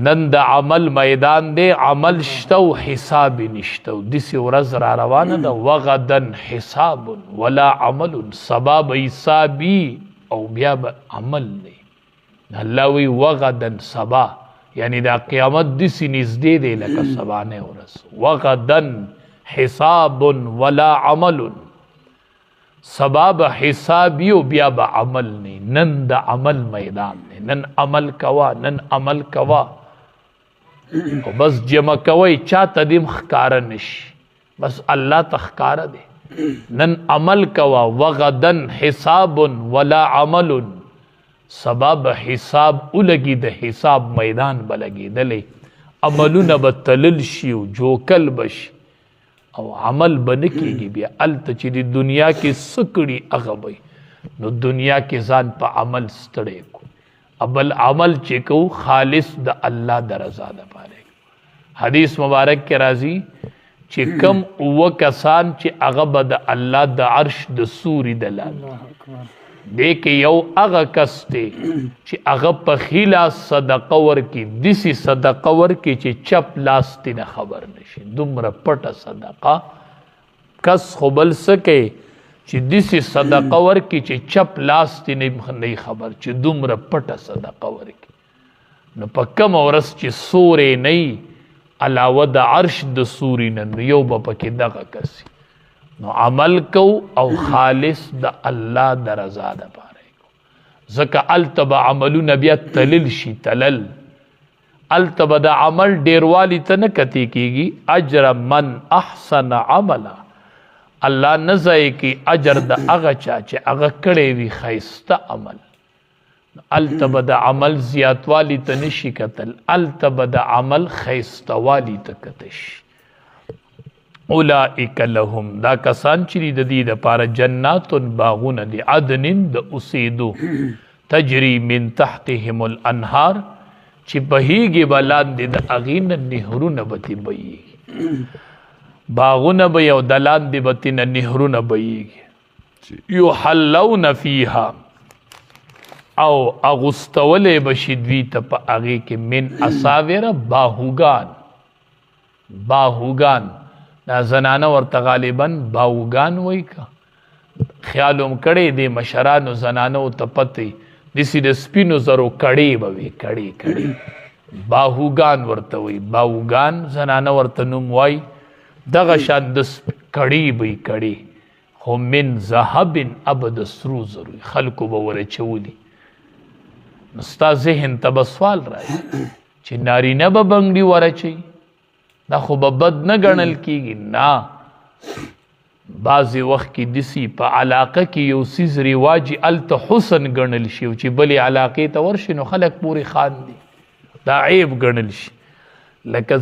نن د عمل میدان دی، عمل شته او حساب نشته. داسې ورځ را روانه ده، وغدن حساب ولا عمل، سبا به حسابي او بیا به عمل دی. الله وی وغدن سبا، یعنی دا قیامت داسې نږدې دی لکه سبانۍ ورځ. وغدن حساب ولا عمل، سبا به حسابي او بیا به عمل نه. نن د عمل میدان دی، نن عمل کوا، نن عمل کوا او بس جمع کوي، چاته دې ښکاره نشي، بس الله ته ښکاره دی. نن عمل کوا، وغدن حساب ولا عمل، سبا به حساب ولګي، د حساب میدان به لګېدلی، عملونه به تلل شي او جوکل به شي او عمل به نه کېږي. بیا هلته چې د دنیا کې څه کړي هغه به، نو دنیا کې ځان په عمل ستړی کو، بل عمل چې کو خالص د الله د رضا دپاره. حدیث مبارک کې راځي چې کم اوه کسان چې هغه به د الله د عرش د سوري د لاندې دی کې یو هغه کس دی چې هغه په ښي لاس صدقه ورکړي، داسې صدقه ورکړي چې چپ لاس ترې نه خبر نشي. دومره پټه صدقه کس خو بل څه کوي چې داسې صدقه ورکړي چې چپ لاس ترې نه خبر، چې دومره پټه صدقه ورکړي. نو په کومه ورځ چې سوری نه وي علاوه د عرش د سوري نه، نو یو به پکې دغه کس وي. نو عمل کو او خالص د الله د رضا دپاره کو، ځکه هلته به عملونه بیا تلل شي، تلل هلته به د عمل ډیروالي ته نه کتې کېږي. اجر من احسن عملا، الله نه ضایع کوي اجر د هغه چا چې هغه کړی وي ښایسته عمل. هلته به د عمل زیاتوالي ته نه شي کتل، هلته به د عمل ښایستهوالي ته کته شي. اولئک لهم، دا کسان چې د دې دپاره جنات باغونه دي، عدن د اوسېدو، تجري من تحتهم الانهار، چې بهیږي به لاندې د هغې نه نهرونه به ترې بهیږي، باغونه به یو د لاندې به ترې نه نهرونه بهیږي. یحلون فیها، او اغوستولی به شي دوی ته په هغې کې من اصاوره، باهوګان. باهوګان دا زنانه ورته غالبا باهوګان وایي که خیال هم کړی دی مشرانو زنانو ته پته داسې د سپینو زرو کړې به وي، کړې کړې باهوګان ورته وایي. باهوګان زنانه ورته نوم وایي. دغه شان د کړې به وي، کړې خو من ذهب، اب د سرو زرو خلکو به ور اچولي. نو ستا ذهن ته به سوال راځي چې نارینه به بنګړي ور اچوي، دا خو به بد نه ګڼل کېږي. نه، بعضې وخت کې داسې په علاقه کې یو څیز رواجي هلته حسن ګڼل شي، او چې بلې علاقې ته ورشي نو خلک پورې خاندي، دا عیب ګڼل شي. لکه